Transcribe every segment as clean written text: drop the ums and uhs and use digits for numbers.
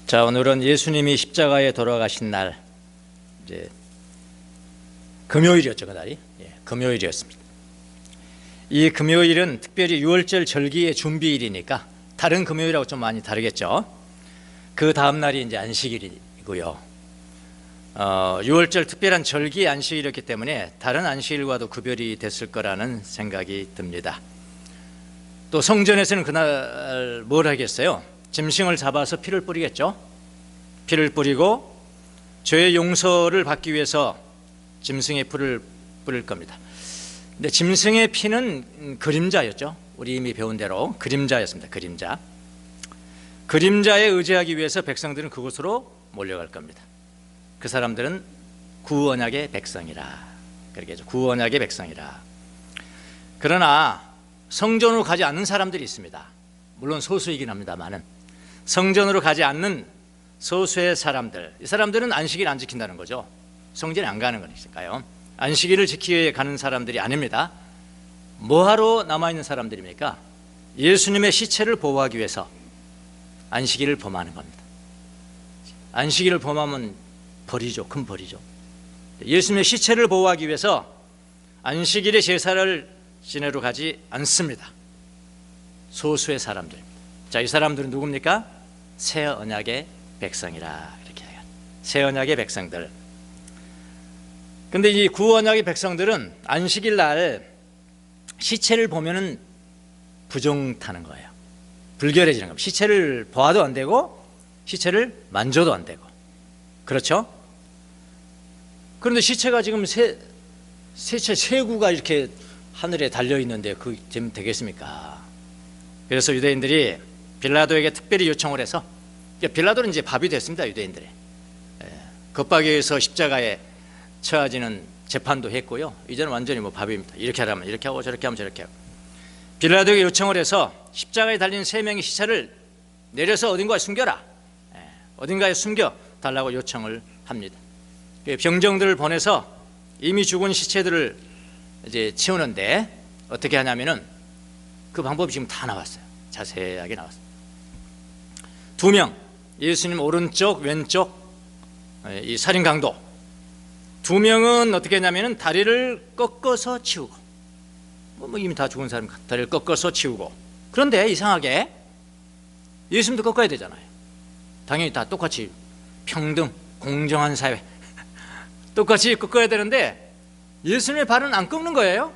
자, 오늘은 예수님이 십자가에 돌아가신 날, 이제 금요일이었죠, 그날이. 금요일이었습니다. 이 금요일은 특별히 유월절 절기의 준비일이니까 다른 금요일하고 좀 많이 다르겠죠. 그 다음 날이 이제 안식일이고요. 유월절 특별한 절기 안식일이었기 때문에 다른 안식일과도 구별이 됐을 거라는 생각이 듭니다. 또 성전에서는 그날 뭘 하겠어요? 짐승을 잡아서 피를 뿌리겠죠. 피를 뿌리고 죄의 용서를 받기 위해서 짐승의 피를 뿌릴 겁니다. 근데 짐승의 피는 그림자였죠. 우리 이미 배운 대로 그림자였습니다. 그림자에 의지하기 위해서 백성들은 그곳으로 몰려갈 겁니다. 그 사람들은 구언약의 백성이라, 그렇게 하죠. 구언약의 백성이라. 그러나 성전으로 가지 않는 사람들이 있습니다. 물론 소수이긴 합니다만은 성전으로 가지 않는 소수의 사람들, 이 사람들은 안식일 안 지킨다는 거죠. 성전에 안 가는 거니까요. 안식일을 지키기 위해 가는 사람들이 아닙니다. 뭐하러 남아있는 사람들입니까? 예수님의 시체를 보호하기 위해서 안식일을 범하는 겁니다. 안식일을 범하면 벌이죠. 큰 벌이죠. 예수님의 시체를 보호하기 위해서 안식일에 제사를 지내러 가지 않습니다. 소수의 사람들입니다. 자, 이 사람들은 누굽니까? 새 언약의 백성이라, 이렇게 해요. 새 언약의 백성들. 근데 이 구언약의 백성들은 안식일 날 시체를 보면은 부정 타는 거예요. 불결해지는 겁니다. 시체를 보아도 안 되고 시체를 만져도 안 되고. 그렇죠? 그런데 시체가 지금 세구가 이렇게 하늘에 달려 있는데 그게 되겠습니까? 그래서 유대인들이 빌라도에게 특별히 요청을 해서, 빌라도는 이제 밥이 됐습니다. 유대인들의 겁박에서 십자가에 처하지는 재판도 했고요. 이제는 완전히 밥입니다. 이렇게 하라면 이렇게 하고 저렇게 하면 저렇게 하고. 빌라도에게 요청을 해서 십자가에 달린 세 명의 시체를 내려서 어딘가에 숨겨라, 어딘가에 숨겨 달라고 요청을 합니다. 병정들을 보내서 이미 죽은 시체들을 이제 치우는데 어떻게 하냐면은 그 방법이 지금 다 나왔어요. 자세하게 나왔어요. 두 명, 예수님 오른쪽 왼쪽 이 살인 강도 두 명은 어떻게 했냐면은 다리를 꺾어서 치우고, 이미 다 죽은 사람 다리를 꺾어서 치우고. 그런데 이상하게 예수님도 꺾어야 되잖아요. 당연히 다 똑같이 평등 공정한 사회 똑같이 꺾어야 되는데 예수님의 발은 안 꺾는 거예요.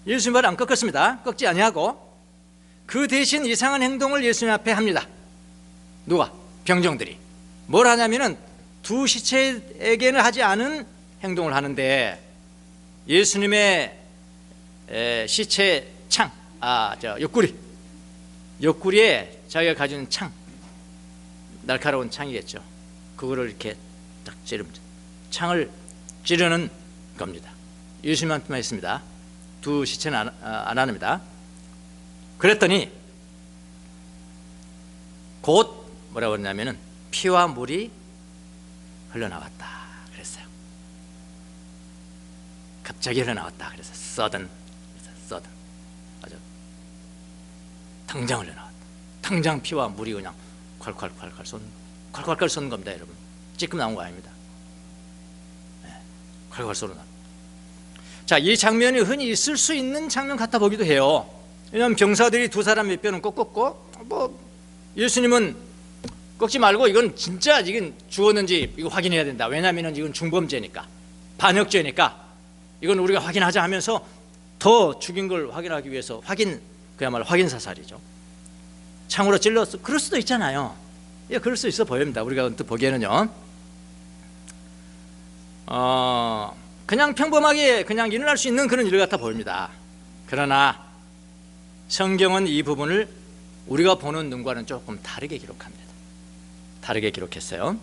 예수님의 발은 안 꺾었습니다. 꺾지 아니하고 그 대신 이상한 행동을 예수님 앞에 합니다. 누가? 병정들이. 뭘 하냐면은 두 시체에게는 하지 않은 행동을 하는데 예수님의 시체 창, 옆구리에 자기가 가진 창, 날카로운 창이겠죠. 그거를 이렇게 딱 찌릅니다. 창을 찌르는 겁니다. 예수님한테만 했습니다. 두 시체는 안 합니다. 그랬더니 곧 뭐라고 했냐면은 피와 물이 흘러나왔다 그랬어요. 갑자기 흘러나왔다 그래서 sudden 아주 당장 흘러나왔다. 당장 피와 물이 그냥 콸콸콸 쏘는 겁니다, 여러분. 찔끔 나온 거 아닙니다. 콸콸 쏘는. 자, 이 장면이 흔히 있을 수 있는 장면 같아 보기도 해요. 왜냐하면 병사들이 두 사람의 뼈는 꺾었고, 예수님은 꺾지 말고 이건 진짜 지금 죽었는지 이거 확인해야 된다. 왜냐하면 이건 중범죄니까, 반역죄니까 이건 우리가 확인하자 하면서 더 죽인 걸 확인하기 위해서 그야말로 확인 사살이죠. 창으로 찔렀어. 그럴 수도 있잖아요. 그럴 수 있어 보입니다. 우리가 언뜻 보기에는요. 그냥 평범하게 그냥 일어날 수 있는 그런 일 같아 보입니다. 그러나 성경은 이 부분을 우리가 보는 눈과는 조금 다르게 기록합니다. 다르게 기록했어요.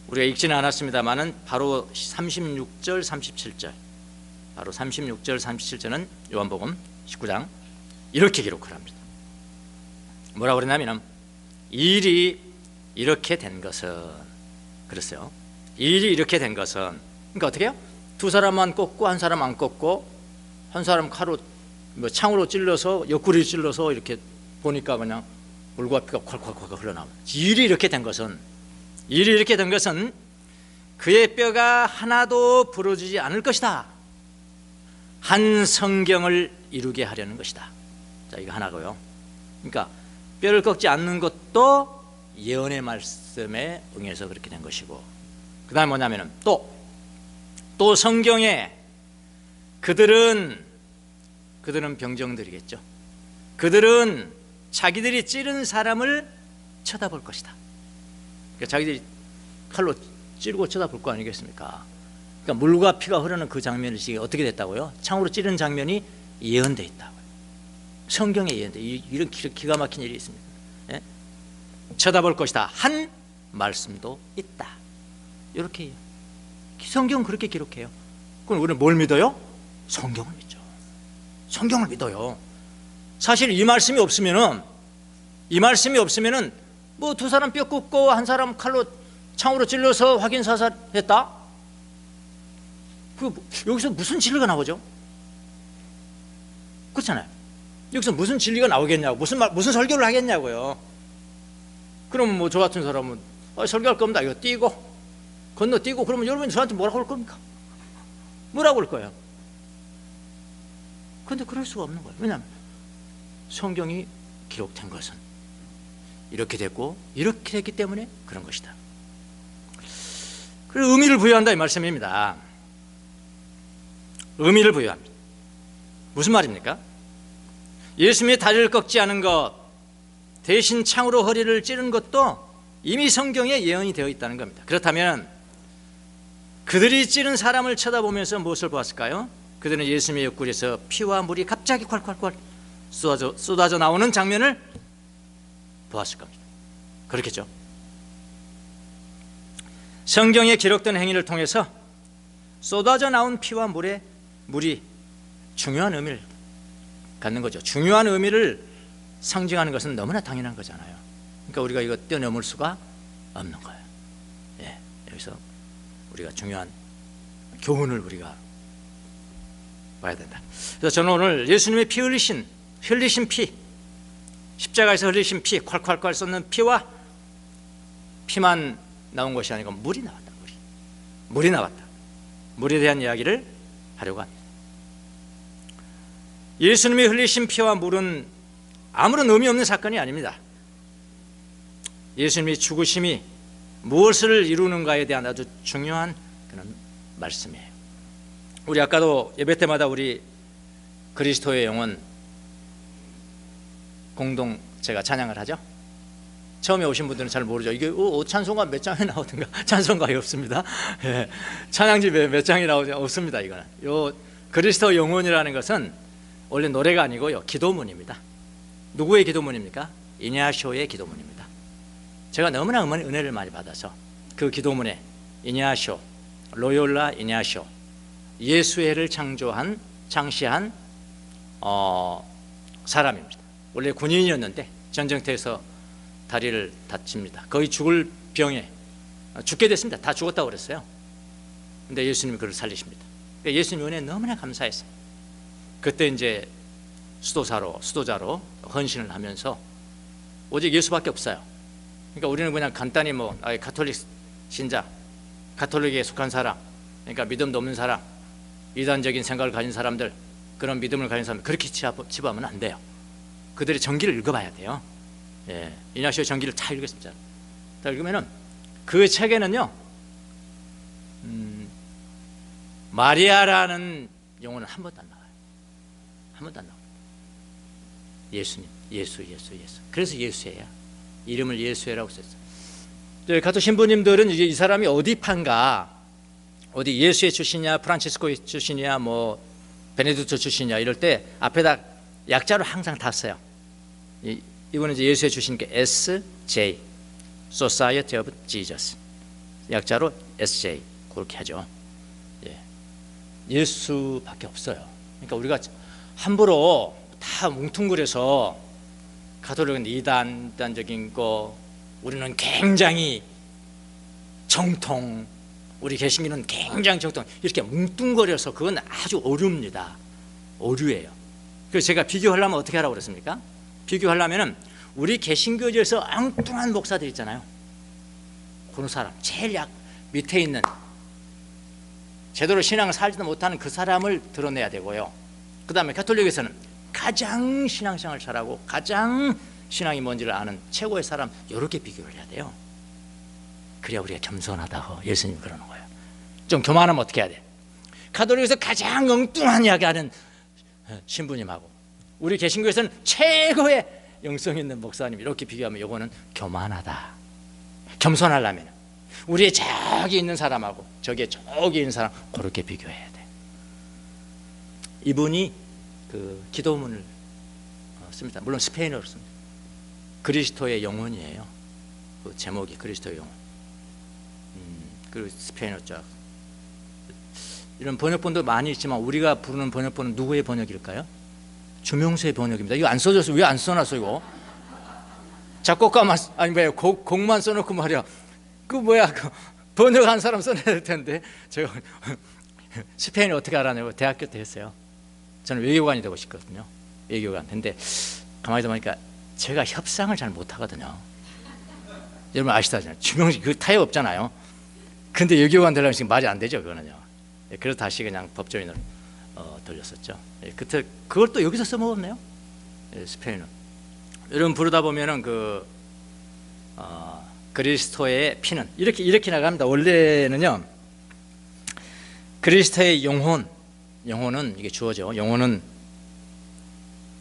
우리가 읽지는 않았습니다만은 바로 36절 37절, 바로 36절 37절은 요한복음 19장 이렇게 기록을 합니다. 뭐라고 그러냐면 일이 이렇게 된 것은, 그랬어요. 일이 이렇게 된 것은, 그러니까 어떻게 해요? 두 사람만 꺾고 한 사람 안 꺾고, 한 사람 칼로 창으로 찔러서 옆구리를 찔러서 이렇게 보니까 그냥 물과 피가 콸콸콸 흘러나옵니다. 일이 이렇게 된 것은 그의 뼈가 하나도 부러지지 않을 것이다. 한 성경을 이루게 하려는 것이다. 자, 이거 하나고요. 그러니까 뼈를 꺾지 않는 것도 예언의 말씀에 응해서 그렇게 된 것이고, 그 다음에 뭐냐면은 또 성경에 그들은 병정들이겠죠. 그들은 자기들이 찌른 사람을 쳐다볼 것이다. 그러니까 자기들이 칼로 찌르고 쳐다볼 거 아니겠습니까? 그러니까 물과 피가 흐르는 그 장면이 어떻게 됐다고요? 창으로 찌른 장면이 예언되어 있다고요. 성경에 예언돼. 이런 기가 막힌 일이 있습니다. 예? 쳐다볼 것이다. 한 말씀도 있다. 이렇게 해요. 성경은 그렇게 기록해요. 그럼 우리는 뭘 믿어요? 성경을 믿죠. 성경을 믿어요. 사실 이 말씀이 없으면은 뭐 두 사람 뼈 굽고 한 사람 칼로 창으로 찔러서 확인 사살했다? 여기서 무슨 진리가 나오죠? 그렇잖아요. 여기서 무슨 진리가 나오겠냐고, 무슨 설교를 하겠냐고요. 그러면 뭐 저 같은 사람은 설교할 겁니다. 이거 띄고 건너뛰고, 그러면 여러분이 저한테 뭐라고 할 겁니까? 뭐라고 할 거예요? 그런데 그럴 수가 없는 거예요. 왜냐하면 성경이 기록된 것은 이렇게 됐고 이렇게 됐기 때문에 그런 것이다. 그래서 의미를 부여한다 이 말씀입니다. 의미를 부여합니다. 무슨 말입니까? 예수님의 다리를 꺾지 않은 것, 대신 창으로 허리를 찌른 것도 이미 성경에 예언이 되어 있다는 겁니다. 그렇다면 그들이 찌른 사람을 쳐다보면서 무엇을 보았을까요? 그들은 예수님의 옆구리에서 피와 물이 갑자기 콸콸콸 쏟아져 나오는 장면을 보았을 겁니다. 그렇겠죠? 성경에 기록된 행위를 통해서 쏟아져 나온 피와 물이 중요한 의미를 갖는 거죠. 중요한 의미를 상징하는 것은 너무나 당연한 거잖아요. 그러니까 우리가 이거 뛰어넘을 수가 없는 거예요. 예, 여기서 우리가 중요한 교훈을 우리가 봐야 된다. 그래서 저는 오늘 예수님의 피 흘리신 피, 십자가에서 흘리신 피, 콸콸콸 쏟는 피와 피만 나온 것이 아니고 물이 나왔다. 물이 나왔다. 물에 대한 이야기를 하려고 합니다. 예수님이 흘리신 피와 물은 아무런 의미 없는 사건이 아닙니다. 예수님의 죽으심이 무엇을 이루는가에 대한 아주 중요한 그런 말씀이에요. 우리 아까도 예배 때마다 우리 그리스도의 영혼 공동 제가 찬양을 하죠. 처음에 오신 분들은 잘 모르죠. 이게 찬송가 몇 장에 나오든가. 찬송가에 없습니다. 예, 찬양지 몇 장이 나오지 없습니다. 이거는 요 그리스도 영혼이라는 것은 원래 노래가 아니고요, 기도문입니다. 누구의 기도문입니까? 이냐쇼의 기도문입니다. 제가 너무나 은혜를 많이 받아서 그 기도문에 이냐쇼, 로욜라 이냐쇼, 예수회를 창시한 사람입니다. 원래 군인이었는데 전쟁터에서 다리를 다칩니다. 거의 죽을 병에 죽게 됐습니다. 다 죽었다고 그랬어요. 근데 예수님이 그를 살리십니다. 그러니까 예수님 은혜에 너무나 감사했어요. 그때 이제 수도자로 헌신을 하면서 오직 예수밖에 없어요. 그러니까 우리는 그냥 간단히 가톨릭 신자, 가톨릭에 속한 사람, 그러니까 믿음도 없는 사람, 이단적인 생각을 가진 사람들, 그런 믿음을 가진 사람들, 그렇게 치부하면 안 돼요. 그들의 전기를 읽어봐야 돼요. 예, 이냐시오 전기를 다 읽었습니다. 다 읽으면은 그 책에는요, 마리아라는 용어는 한 번도 안 나와요. 한 번도 안 나와요. 예수님, 예수. 그래서 예수회야. 이름을 예수회라고 썼어요. 가톨 신부님들은 이제 이 사람이 어디 판가, 어디 예수회 출신이냐, 프란치스코 출신이냐, 뭐 베네딕토 출신이냐 이럴 때 앞에다 약자로 항상 다 써요. 이거는 이제 예수회 출신이니까 SJ, Society of Jesus. 약자로 SJ 그렇게 하죠. 예. 예수밖에 없어요. 그러니까 우리가 함부로 다 뭉뚱그려서 가톨릭은 이단적인 거, 우리는 굉장히 정통, 우리 개신교는 굉장히 정통, 이렇게 뭉뚱거려서 그건 아주 오류입니다. 오류예요. 그래서 제가 비교하려면 어떻게 하라고 그랬습니까? 비교하려면 우리 개신교에서 엉뚱한 목사들 있잖아요. 그런 사람, 제일 밑에 있는, 제대로 신앙을 살지도 못하는 그 사람을 드러내야 되고요. 그 다음에 가톨릭에서는 가장 신앙생활을 잘하고 가장 신앙이 뭔지를 아는 최고의 사람, 이렇게 비교를 해야 돼요. 그래야 우리가 겸손하다고 예수님 그러는 거예요. 좀 교만하면 어떻게 해야 돼? 가톨릭에서 가장 엉뚱한 이야기하는 신부님하고 우리 개신교에서는 최고의 영성 있는 목사님, 이렇게 비교하면 이거는 교만하다. 겸손하려면 우리의 저기 있는 사람하고 저기 있는 사람, 그렇게 비교해야 돼. 이분이 그 기도문을 씁니다. 물론 스페인어로 씁니다. 그리스도의 영혼이에요. 그 제목이 그리스도의 영혼. 그리고 스페인어 쫙. 이런 번역본도 많이 있지만 우리가 부르는 번역본은 누구의 번역일까요? 주명수의 번역입니다. 이거 안 써줘서 왜 안 써놨어 이거? 작곡가만, 아니 뭐야, 곡만 써놓고 말이야. 그 뭐야, 그 번역한 사람 써내야 될 텐데. 제가 스페인어 어떻게 알아내고 대학교 때 했어요. 저는 외교관이 되고 싶거든요. 외교관. 근데 가만히 보니까 제가 협상을 잘 못하거든요. 여러분 아시다잖아요. 주명식 그 타협 없잖아요. 근데 외교관 되려면 지금 말이 안 되죠, 그거는요. 그래서 다시 그냥 법조인으로 돌렸었죠. 그때 그걸 또 여기서 써먹었네요. 스페인어. 여러분 부르다 보면은 그리스도의 피는 이렇게 나갑니다. 원래는요, 그리스도의 영혼은 이게 주어죠. 영혼은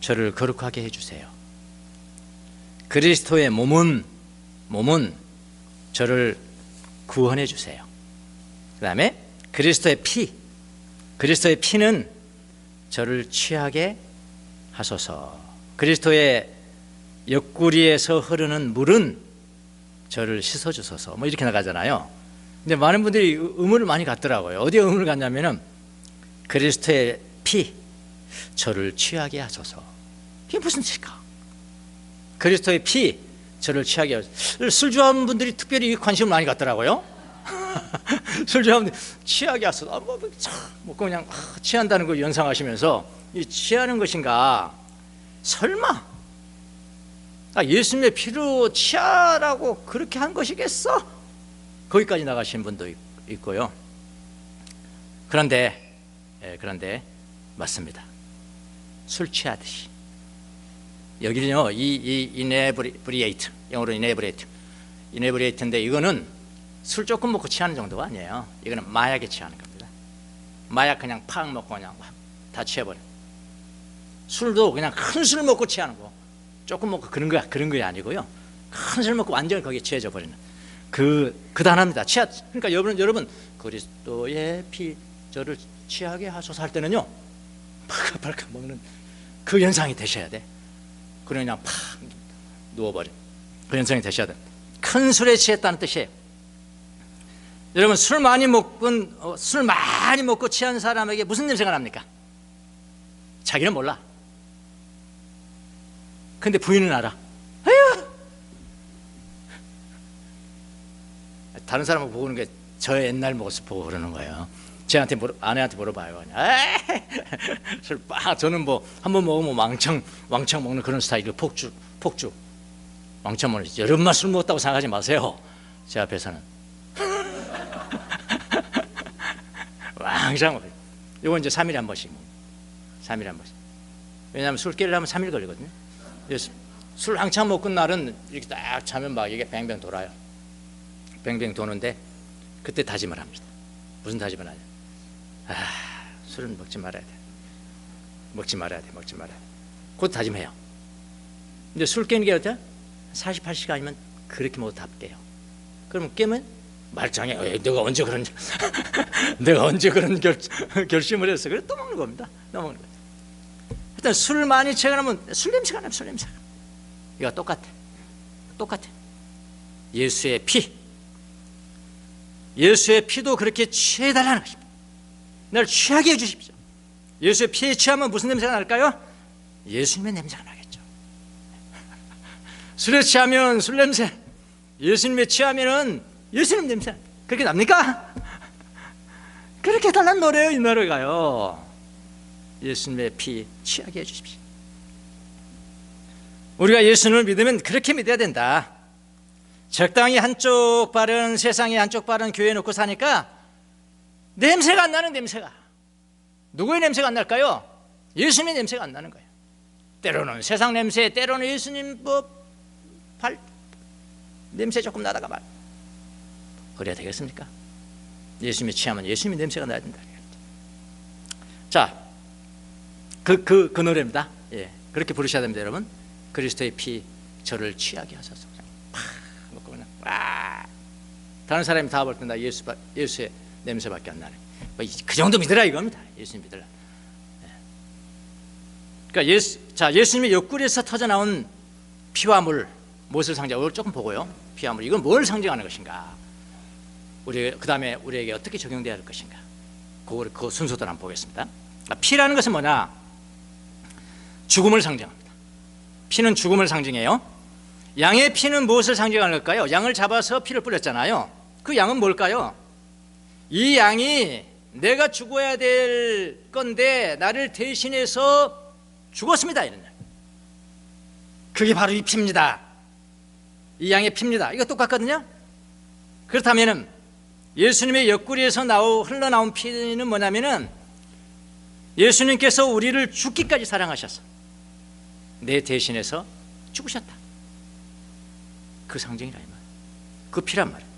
저를 거룩하게 해주세요. 그리스도의 몸은 저를 구원해 주세요. 그 다음에 그리스도의 피는 저를 취하게 하소서. 그리스도의 옆구리에서 흐르는 물은 저를 씻어주소서. 뭐 이렇게 나가잖아요. 근데 많은 분들이 의문을 많이 갖더라고요. 어디에 의문을 갖냐면은 그리스도의 피, 저를 취하게 하소서. 이게 무슨 뜻일까? 그리스도의 피, 저를 취하게 하소서. 술 좋아하는 분들이 특별히 관심을 많이 갖더라고요. 술 좋아하는 분들이 취하게 하소서. 뭐 그냥 취한다는 거 연상하시면서 이 취하는 것인가? 설마 예수님의 피로 취하라고 그렇게 한 것이겠어? 거기까지 나가신 분도 있고요. 그런데 맞습니다. 술 취하듯이. 여기는요, 이 이네브리에이트, 영어로 이네브리에이트인데 이거는 술 조금 먹고 취하는 정도가 아니에요. 이거는 마약에 취하는 겁니다. 마약 그냥 팍 먹고 그냥 다 취해버려. 술도 그냥 큰 술 먹고 취하는 거, 조금 먹고 그런 거 아니고요. 큰 술 먹고 완전히 거기에 취해져 버리는 그 단어입니다. 그러니까 여러분 그리스도의 피 저를 취하게 하소서 할 때는요, 팔칵팔칵 먹는 그 현상이 되셔야 돼. 그냥 팍 누워버려. 그 현상이 되셔야 돼. 큰 술에 취했다는 뜻이에요. 여러분 술 많이 먹고 취한 사람에게 무슨 냄새가 납니까? 자기는 몰라. 근데 부인은 알아. 아유! 다른 사람을 보고 그러는 게 저 옛날 모습 보고 그러는 거예요. 아내한테 물어봐요. 저는 뭐 한번 먹으면 왕창 먹는 그런 스타일이고 폭주 왕창 먹는. 여러분만 술 먹었다고 생각하지 마세요. 제 앞에서는 왕창 먹어요. 이거 이제 3일에 한 번씩 먹어요. 3일에 한 번씩. 왜냐하면 술 깨를 하면 3일 걸리거든요. 술 한창 먹고 날은 이렇게 딱 자면 막 이게 뱅뱅 돌아요. 뱅뱅 도는데 그때 다짐을 합니다. 무슨 다짐을 하냐? 술은 먹지 말아야 돼. 곧 다짐해요. 근데 술 깨는 게 어때? 48시간이면 그렇게 먹어도 다 깨요. 그러면 깨면 말짱해. 내가 언제 그런 결심을 했어. 그래서 또 먹는 겁니다. 또 먹는 거예요. 일단 술 많이 취하면 술 냄새가 나요. 술 냄새가. 이거 똑같아. 예수의 피도 그렇게 취해달라는 것입니다. 나를 취하게 해주십시오. 예수의 피에 취하면 무슨 냄새가 날까요? 예수님의 냄새가 나겠죠. 술에 취하면 술 냄새, 예수님에 취하면은 예수님 냄새. 그렇게 납니까? 그렇게 달란 노래예요. 이 노래가요. 예수님의 피 취하게 해주십시오. 우리가 예수님을 믿으면 그렇게 믿어야 된다. 적당히 한쪽 발은 세상에 한쪽 발은 교회에 놓고 사니까 냄새가 안 나는 냄새가. 누구의 냄새가 안 날까요? 예수님의 냄새가 안 나는 거예요. 때로는 세상 냄새, 때로는 예수님 발 냄새 조금 나다가 말. 그래야 되겠습니까? 예수님이 취하면 예수님의 냄새가 나야 된다. 자, 그 노래입니다. 예, 그렇게 부르셔야 됩니다, 여러분. 그리스도의 피 저를 취하게 하소서. 팍 먹고 그냥 다른 사람이 다 볼 때 나 예수의 냄새밖에 안 나네. 그 정도 믿으라 이겁니다. 예수님 믿으라. 그러니까 예수님의 옆구리에서 터져 나온 피와 물, 무엇을 상징하고 이걸 조금 보고요. 피와 물, 이건 뭘 상징하는 것인가? 그 다음에 우리에게 어떻게 적용되어야 할 것인가? 그 순서대로 한번 보겠습니다. 피라는 것은 뭐냐? 죽음을 상징합니다. 피는 죽음을 상징해요. 양의 피는 무엇을 상징하는 걸까요? 양을 잡아서 피를 뿌렸잖아요. 그 양은 뭘까요? 이 양이 내가 죽어야 될 건데 나를 대신해서 죽었습니다, 이런 양. 그게 바로 이 피입니다. 이 양의 피입니다. 이거 똑같거든요. 그렇다면은 예수님의 옆구리에서 흘러나온 피는 뭐냐면은 예수님께서 우리를 죽기까지 사랑하셔서 내 대신해서 죽으셨다. 그 상징이라 이 말. 그 피란 말이에요.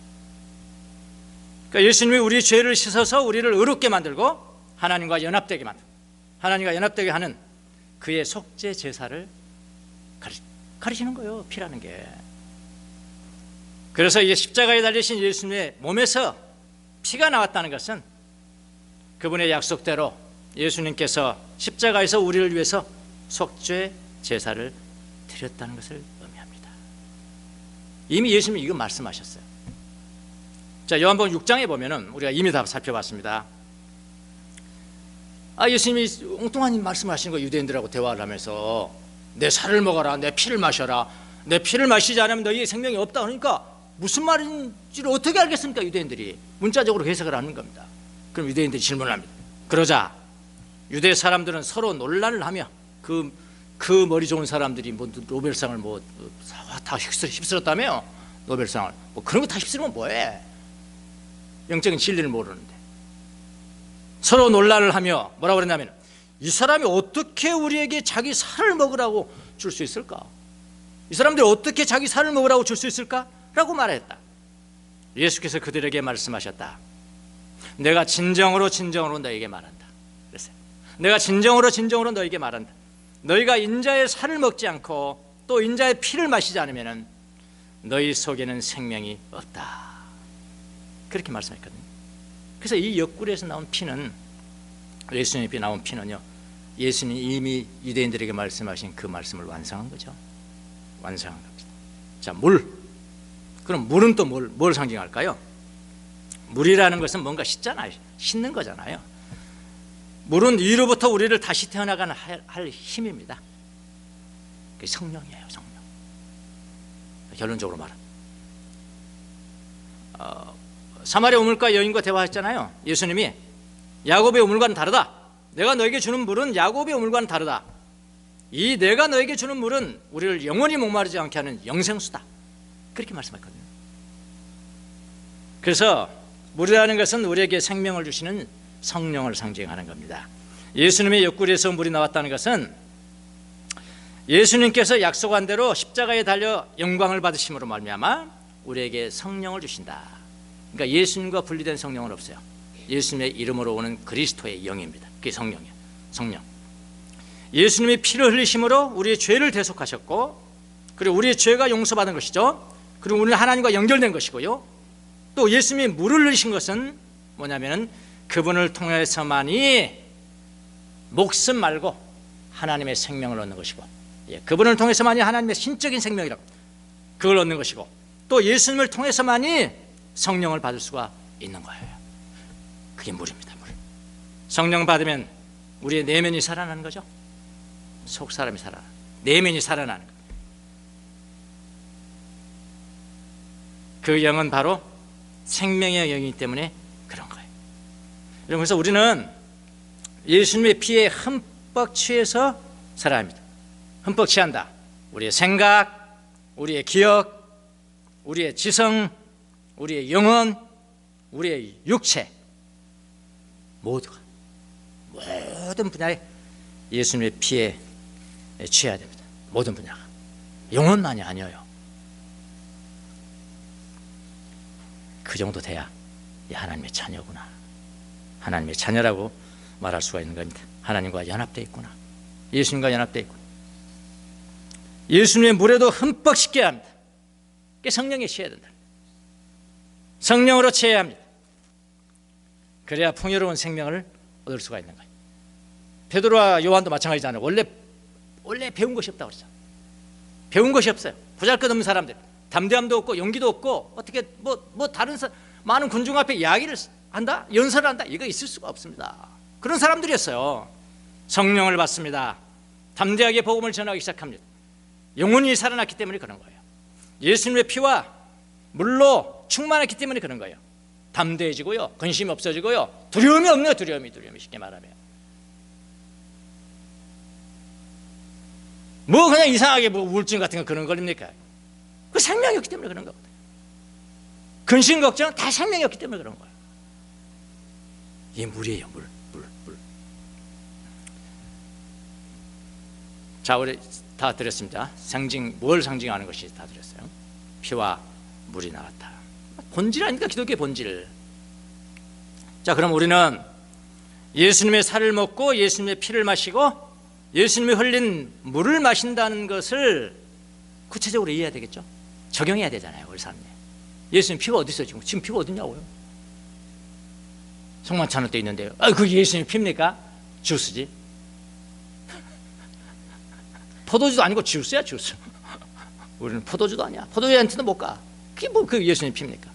그러니까 예수님이 우리 죄를 씻어서 우리를 의롭게 만들고 하나님과 연합되게 만들고 하나님과 연합되게 하는 그의 속죄 제사를 가리시는 거예요. 피라는 게. 그래서 이게 십자가에 달리신 예수님의 몸에서 피가 나왔다는 것은 그분의 약속대로 예수님께서 십자가에서 우리를 위해서 속죄 제사를 드렸다는 것을 의미합니다. 이미 예수님이 이거 말씀하셨어요. 자, 요한복음 6장에 보면은 우리가 이미 다 살펴봤습니다. 예수님이 엉뚱한 말씀하시는 거 유대인들하고 대화를 하면서 내 살을 먹어라, 내 피를 마셔라, 내 피를 마시지 않으면 너희의 생명이 없다. 그러니까 무슨 말인지를 어떻게 알겠습니까? 유대인들이 문자적으로 해석을 하는 겁니다. 그럼 유대인들이 질문을 합니다. 그러자 유대 사람들은 서로 논란을 하며 그 머리 좋은 사람들이 노벨상을 다 휩쓸었다며. 노벨상을 그런 거 다 휩쓸으면 뭐해? 영적인 진리를 모르는데. 서로 논란을 하며 뭐라고 그랬냐면 이 사람이 어떻게 우리에게 자기 살을 먹으라고 줄 수 있을까? 이 사람들이 어떻게 자기 살을 먹으라고 줄 수 있을까? 라고 말했다. 예수께서 그들에게 말씀하셨다. 내가 진정으로 너에게 말한다. 그랬어요. 내가 진정으로 너에게 말한다. 너희가 인자의 살을 먹지 않고 또 인자의 피를 마시지 않으면 너희 속에는 생명이 없다. 그렇게 말씀했거든요. 그래서 이 옆구리에서 나온 피는, 예수님이 나온 피는요, 예수님이 이미 유대인들에게 말씀하신 그 말씀을 완성한 거죠. 완성한 겁니다. 자, 물. 그럼 물은 또 뭘 상징할까요? 물이라는 것은 뭔가 씻잖아요. 씻는 거잖아요. 물은 위로부터 우리를 다시 태어나가는 할 힘입니다. 그게 성령이에요. 성령. 결론적으로 말은 사마리아 우물가 여인과 대화했잖아요. 예수님이 야곱의 우물과는 다르다. 내가 너에게 주는 물은 야곱의 우물과는 다르다. 이 내가 너에게 주는 물은 우리를 영원히 목마르지 않게 하는 영생수다. 그렇게 말씀했거든요. 그래서 물이라는 것은 우리에게 생명을 주시는 성령을 상징하는 겁니다. 예수님의 옆구리에서 물이 나왔다는 것은 예수님께서 약속한 대로 십자가에 달려 영광을 받으심으로 말미암아 우리에게 성령을 주신다. 그러니까 예수님과 분리된 성령은 없어요. 예수님의 이름으로 오는 그리스도의 영입니다. 그게 성령이에요. 성령. 예수님이 피를 흘리심으로 우리의 죄를 대속하셨고, 그리고 우리의 죄가 용서받은 것이죠. 그리고 우리는 하나님과 연결된 것이고요. 또 예수님이 물을 흘리신 것은 뭐냐면은 그분을 통해서만이 목숨 말고 하나님의 생명을 얻는 것이고, 그분을 통해서만이 하나님의 신적인 생명이라고 그걸 얻는 것이고, 또 예수님을 통해서만이 성령을 받을 수가 있는 거예요. 그게 물입니다. 물. 성령 받으면 우리의 내면이 살아나는 거죠. 속 사람이 살아나, 내면이 살아나는 거예요. 그 영은 바로 생명의 영이기 때문에 그런 거예요. 그래서 우리는 예수님의 피에 흠뻑 취해서 살아야 합니다. 흠뻑 취한다. 우리의 생각, 우리의 기억, 우리의 지성, 우리의 영혼, 우리의 육체 모두가 모든 분야에 예수님의 피에 취해야 됩니다. 모든 분야가. 영혼만이 아니에요. 그 정도 돼야 하나님의 자녀구나, 하나님의 자녀라고 말할 수가 있는 겁니다. 하나님과 연합되어 있구나, 예수님과 연합되어 있구나. 예수님의 물에도 흠뻑 씻겨야 합니다. 그게 성령에 취해야 된다. 성령으로 취해야 합니다. 그래야 풍요로운 생명을 얻을 수가 있는 거예요. 베드로와 요한도 마찬가지잖아요. 원래 배운 것이 없다고 그러죠. 배운 것이 없어요. 보잘것없는 사람들, 담대함도 없고 용기도 없고 어떻게 다른 많은 군중 앞에 이야기를 한다, 연설을 한다, 이거 있을 수가 없습니다. 그런 사람들이었어요. 성령을 받습니다. 담대하게 복음을 전하기 시작합니다. 영혼이 살아났기 때문에 그런 거예요. 예수님의 피와 물로 충만했기 때문에 그런 거예요. 담대해지고요, 근심이 없어지고요, 두려움이 없네요. 두려움이 쉽게 말하면 그냥 이상하게 우울증 같은 거 그런 걸립니까? 그 생명이 없기 때문에 그런 거거든요. 근심 걱정은 다 생명이 없기 때문에 그런 거예요. 이게 물이에요. 물. 자, 우리 다 드렸습니다. 뭘 상징하는 것이 다 드렸어요. 피와 물이 나왔다. 본질 아닙니까? 기독교의 본질. 자, 그럼 우리는 예수님의 살을 먹고 예수님의 피를 마시고 예수님이 흘린 물을 마신다는 것을 구체적으로 이해해야 되겠죠? 적용해야 되잖아요, 우리 삶에. 예수님 피가 어디 있어요? 지금 피가 어딨냐고요? 성만찬할 때 있는데요. 그게 예수님 피입니까? 주스지. 포도주도 아니고 주스야, 주스. 우리는 포도주도 아니야. 포도주한테도 못 가. 그게 그 예수님 피입니까?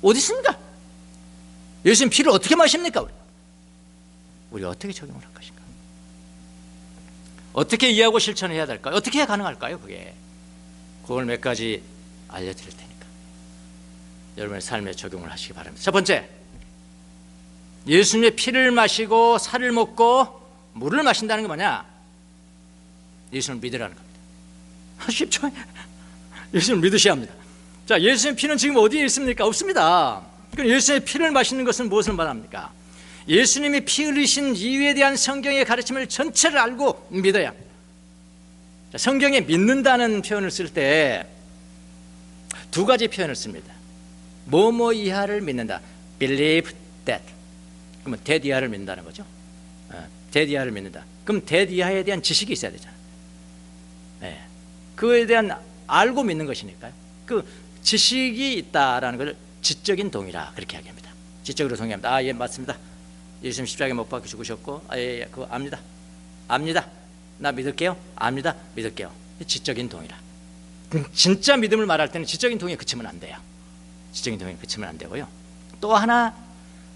어디 있습니까? 예수님 피를 어떻게 마십니까? 우리 어떻게 적용을 할 것인가? 어떻게 이해하고 실천해야 될까요? 어떻게 해야 가능할까요? 그걸 몇 가지 알려드릴 테니까 여러분의 삶에 적용을 하시기 바랍니다. 첫 번째, 예수님의 피를 마시고 살을 먹고 물을 마신다는 게 뭐냐? 예수님을 믿으라는 겁니다. 쉽죠? 예수님을 믿으셔야 합니다. 자, 예수님의 피는 지금 어디에 있습니까? 없습니다. 그럼 예수님의 피를 마시는 것은 무엇을 말합니까? 예수님이 피 흘리신 이유에 대한 성경의 가르침을 전체를 알고 믿어야 합니다. 자, 성경에 믿는다는 표현을 쓸 때 두 가지 표현을 씁니다. 뭐뭐 이하를 믿는다. Believe that. 그러면 that 이하를 믿는다는 거죠. that 이하를 믿는다. 그럼 that 이하에 대한 지식이 있어야 되잖아요. 네. 그에 대한 알고 믿는 것이니까요. 그 지식이 있다라는 것을 지적인 동의라 그렇게 이야기합니다. 지적으로 동의합니다. 예, 맞습니다. 예수님 십자가에 못 박혀 죽으셨고, 예, 그거 압니다. 나 믿을게요. 압니다. 믿을게요. 지적인 동의라. 진짜 믿음을 말할 때는 지적인 동의에 그치면 안 돼요. 지적인 동의에 그치면 안 되고요. 또 하나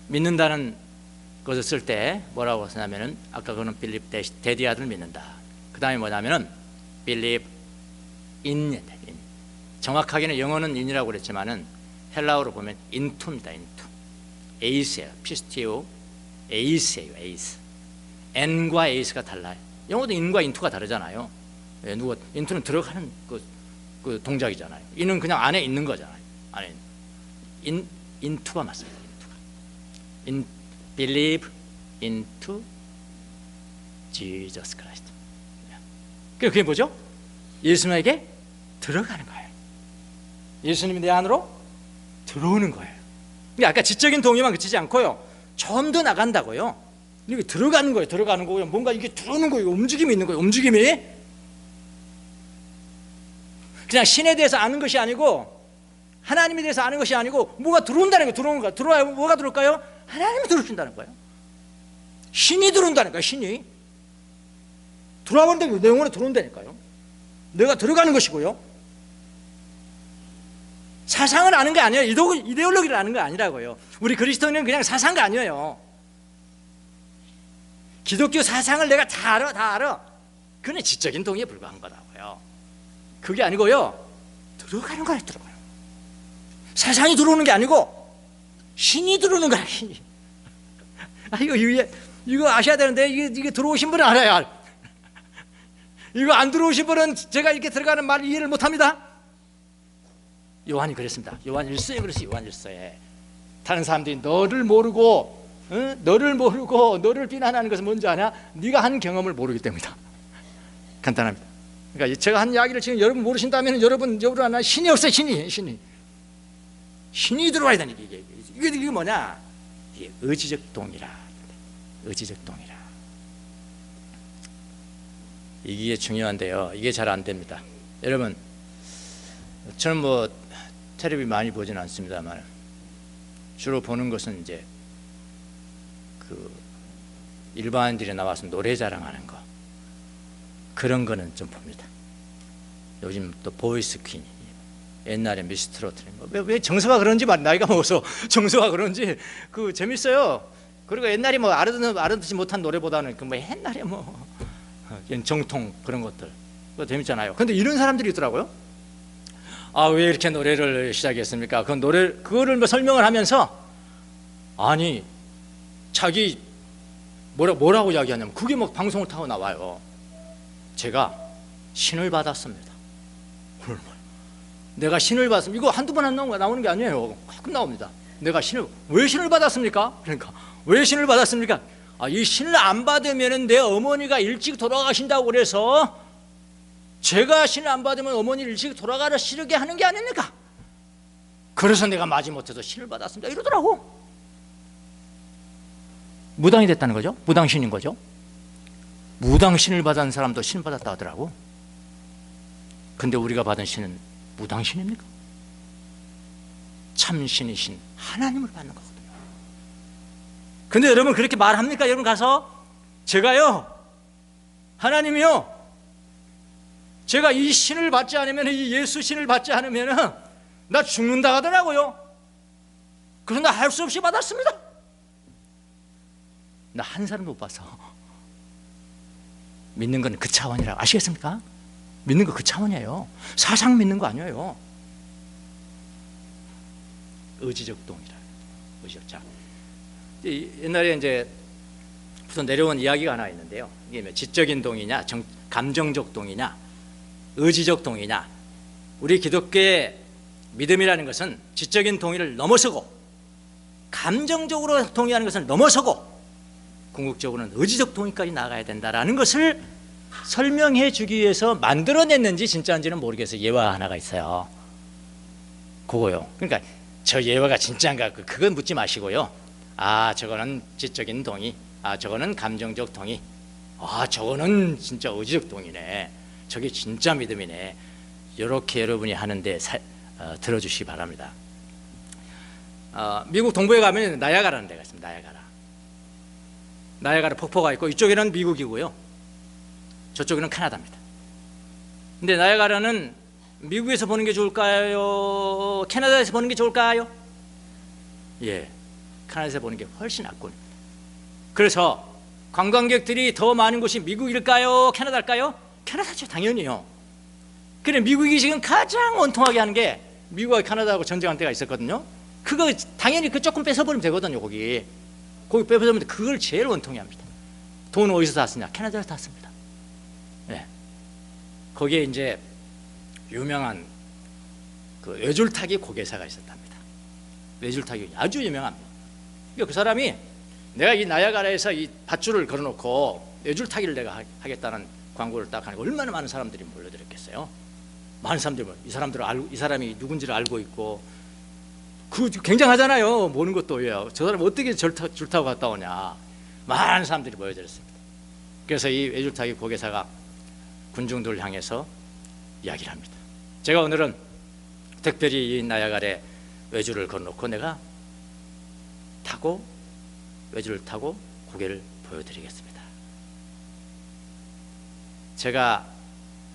믿는다는 것을 쓸 때 뭐라고 쓰냐면은 아까 그는 believe that 믿는다. 그 다음에 뭐냐면은 believe in. 정확하게는 영어는 in이라고 그랬지만은 헬라어로 보면 into입니다. into. 에이스예요. 피스티오 에이스예요. 에이스. n과 에이스가 달라요. 영어도 in과 into가 다르잖아요. 예, into는 들어가는 그 동작이잖아요. in은 그냥 안에 있는 거잖아요. 안에 into가 맞습니다. into가. believe into Jesus Christ. 그게 뭐죠? 예수님에게 들어가는 거예요. 예수님이 내 안으로 들어오는 거예요. 아까 지적인 동의만 그치지 않고요, 좀 더 나간다고요. 이게 들어가는 거예요. 들어가는 거고요. 뭔가 이게 들어오는 거예요. 움직임이 있는 거예요. 움직임이. 그냥 신에 대해서 아는 것이 아니고, 하나님에 대해서 아는 것이 아니고, 뭐가 들어온다는 거예요. 들어오는 거예요. 들어와요. 뭐가 들어올까요? 하나님이 들어준다는 거예요. 신이 들어온다니까요. 신이 들어와본다고 내 영혼에 들어온다니까요. 내가 들어가는 것이고요. 사상을 아는 게 아니에요. 이데올로기를 아는 게 아니라고요. 우리 그리스도인은 그냥 사상가 아니에요. 기독교 사상을 내가 다 알아. 그건 지적인 동의에 불과한 거라고요. 그게 아니고요, 들어가는 거예요. 들어가요. 사상이 들어오는 게 아니고 신이 들어오는 거야. 신이. 이거 아셔야 되는데, 이게 들어오신 분은 알아요. 이거 안 들어오신 분은 제가 이렇게 들어가는 말 이해를 못합니다. 요한이 그랬습니다. 요한 1서에 그랬어요. 요한 1서에 다른 사람들이 너를 모르고 너를 비난하는 것은 뭔지 아냐? 네가 한 경험을 모르기 때문이다. 간단합니다. 그러니까 제가 한 이야기를 지금 여러분 모르신다면 여러분 하나 신이 없어요. 신이 들어와야 되는 이게 뭐냐? 이게 의지적 동의라. 의지적 동의라. 이게 중요한데요. 이게 잘 안 됩니다. 여러분, 저는 뭐 텔레비 많이 보지는 않습니다만 주로 보는 것은 이제 그 일반인들이 나와서 노래 자랑하는 거, 그런 거는 좀 봅니다. 요즘 또 보이스 퀸, 옛날에 미스트롯, 왜 정서가 그런지 나이가 먹어서 정서가 그런지 그 재밌어요. 그리고 옛날에 뭐 알아듣지 못한 노래보다는 그 뭐 옛날에 뭐 정통 그런 것들 그거 재밌잖아요. 근데 이런 사람들이 있더라고요. 아, 왜 이렇게 노래를 시작했습니까? 그거를 뭐 설명을 하면서 아니 자기 뭐라고 이야기하냐면 그게 막 방송을 타고 나와요. 제가 신을 받았습니다. 내가 신을 받았습니다. 이거 한두 번 나오는 게 아니에요. 가끔 나옵니다. 왜 신을 받았습니까? 그러니까 왜 신을 받았습니까? 아, 이 신을 안 받으면 내 어머니가 일찍 돌아가신다고 그래서 제가 신을 안 받으면 어머니를 일찍 돌아가시게 하는 게 아닙니까? 그래서 내가 마지못해서 신을 받았습니다. 이러더라고. 무당이 됐다는 거죠. 무당신인 거죠. 무당신을 받은 사람도 신 받았다 하더라고. 근데 우리가 받은 신은 무당신입니까? 참신이신 하나님을 받는 거거든요. 근데 여러분 그렇게 말합니까? 여러분 가서 제가요, 하나님이요, 제가 이 신을 받지 않으면, 이 예수 신을 받지 않으면 나 죽는다 하더라고요. 그래서 나 할 수 없이 받았습니다. 나 한 사람도 못 봐서. 믿는 건 그 차원이라고 아시겠습니까? 믿는 거 그 차원이에요. 사상 믿는 거 아니에요. 의지적 동의라. 의지적. 자, 옛날에 이제 부터 내려온 이야기가 하나 있는데요. 이게 지적인 동의냐, 감정적 동의냐, 의지적 동의냐. 우리 기독교의 믿음이라는 것은 지적인 동의를 넘어서고 감정적으로 동의하는 것을 넘어서고 궁극적으로는 의지적 동의까지 나가야 된다라는 것을 설명해 주기 위해서 만들어냈는지 진짜인지는 모르겠어요. 예화 하나가 있어요. 그거요. 그러니까 저 예화가 진짜인가 그건 묻지 마시고요. 아, 저거는 지적인 동의, 아, 저거는 감정적 동의, 아, 저거는 진짜 의지적 동의네, 저게 진짜 믿음이네, 이렇게 여러분이 하는데 들어주시기 바랍니다. 미국 동부에 가면 나야가라는 데가 있습니다. 나야가라 폭포가 있고 이쪽에는 미국이고요, 저쪽에는 캐나다입니다. 근데 나야가라는 미국에서 보는 게 좋을까요? 캐나다에서 보는 게 좋을까요? 예, 캐나다에서 보는 게 훨씬 낫군. 그래서 관광객들이 더 많은 곳이 미국일까요? 캐나다일까요? 캐나다죠, 당연히요. 그래, 미국이 지금 가장 원통하게 하는 게, 미국과 캐나다하고 전쟁한 때가 있었거든요. 그거 당연히 그 조금 뺏어버리면 되거든요. 거기 뺏어버리면 그걸 제일 원통해 합니다. 돈 어디서 다 쓰냐? 캐나다에서 다 씁니다. 예. 거기에 이제 유명한 그 외줄타기 고개사가 있었답니다. 외줄타기 아주 유명합니다. 그 사람이 내가 이 나야가라에서 이 밧줄을 걸어놓고 외줄타기를 내가 하겠다는 광고를 딱 하니까 얼마나 많은 사람들이 몰려들었겠어요. 많은 사람들이 이 사람이 누군지를 알고 있고, 그 굉장하잖아요. 보는 것도. 저 사람 어떻게 줄 타고 갔다 오냐. 많은 사람들이 모여들었습니다. 그래서 이 외줄타기 고개사가 군중들을 향해서 이야기를 합니다. 제가 오늘은 특별히 이 나야가라에 외줄을 걸어놓고 내가 외줄을 타고 고개를 보여드리겠습니다. 제가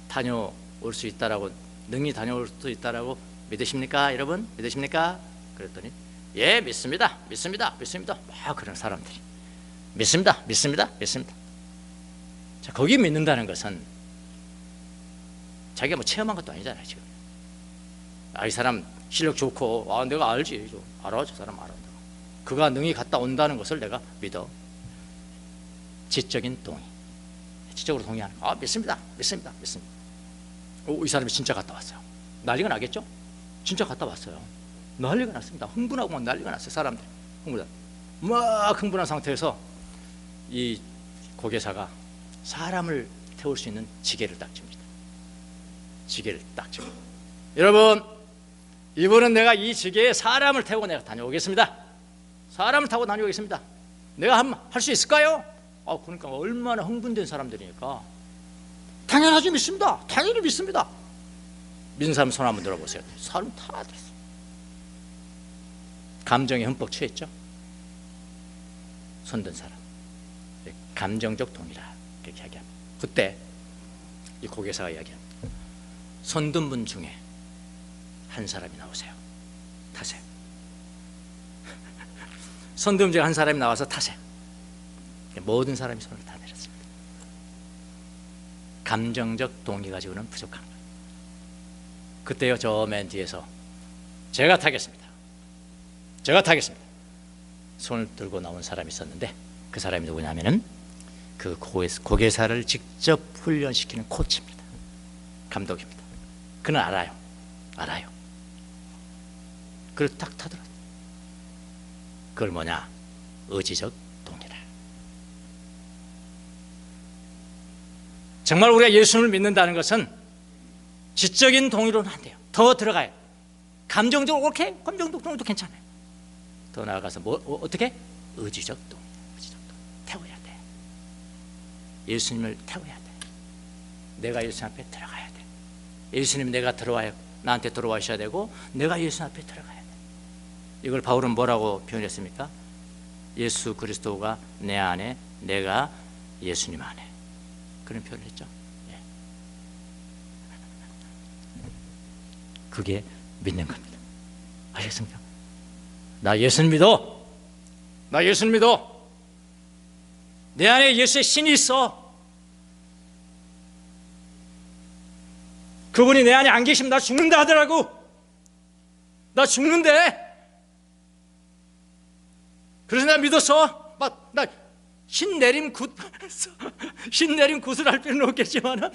다녀올 수 있다라고, 능히 다녀올 수 있다라고 믿으십니까? 여러분 믿으십니까? 그랬더니 예, 믿습니다. 막 그런 사람들이 믿습니다. 자, 거기 믿는다는 것은 자기가 뭐 체험한 것도 아니잖아요. 지금 이 사람 실력 좋고, 내가 알지, 알아, 저 사람 알아, 그가 능히 갔다 온다는 것을 내가 믿어. 지적인 동의, 지적으로 동의하는 거. 믿습니다. 이 사람이 진짜 갔다 왔어요. 난리가 나겠죠? 진짜 갔다 왔어요. 난리가 났습니다. 흥분하고 막 난리가 났어요. 사람들이 막 흥분한 상태에서 이 고개사가 사람을 태울 수 있는 지게를 딱 줍니다. 여러분, 이번은 내가 이 지게에 사람을 태우고 내가 다녀오겠습니다. 사람을 타고 다녀오겠습니다. 내가 할 수 있을까요? 그러니까 얼마나 흥분된 사람들이니까 당연하지, 믿습니다. 당연히 믿습니다. 믿는 사람 손 한번 들어보세요. 사람 다 들었어. 감정에 흠뻑 취했죠? 손든 사람, 감정적 동의라 그렇게 이야기합니다. 그때 이 고개사가 이야기합니다. 손든 분 중에 한 사람이 나오세요. 타세요. 손든 중에 한 사람이 나와서 타세요. 모든 사람이 손을 다 내렸습니다. 감정적 동의 가지고는 부족한 거예요. 그때요, 저 맨 뒤에서 제가 타겠습니다. 손을 들고 나온 사람이 있었는데 그 사람이 누구냐면은 그 고개사를 직접 훈련시키는 코치입니다. 감독입니다. 그는 알아요. 그걸 딱 타더라고요. 그걸 뭐냐? 의지적 동의라. 정말 우리가 예수님을 믿는다는 것은 지적인 동의로는 안 돼요. 더 들어가요. 감정적으로 오케이? 감정적 동의도 괜찮아요. 더 나아가서 어떻게? 의지적 동의. 태워야 돼. 예수님을 태워야 돼. 내가 예수님 앞에 들어가야 돼. 예수님 나한테 들어와셔야 되고 내가 예수님 앞에 들어가야 돼. 이걸 바울은 뭐라고 표현했습니까? 예수 그리스도가 내 안에, 내가 예수님 안에. 그런 표현을 했죠. 그게 믿는 겁니다. 아셨습니까? 나 예수님 믿어. 내 안에 예수의 신이 있어. 그분이 내 안에 안 계시면 나 죽는다 하더라고. 나 죽는데. 그래서 내가 믿었어. 나 신내림 굿을 할 필요는 없겠지만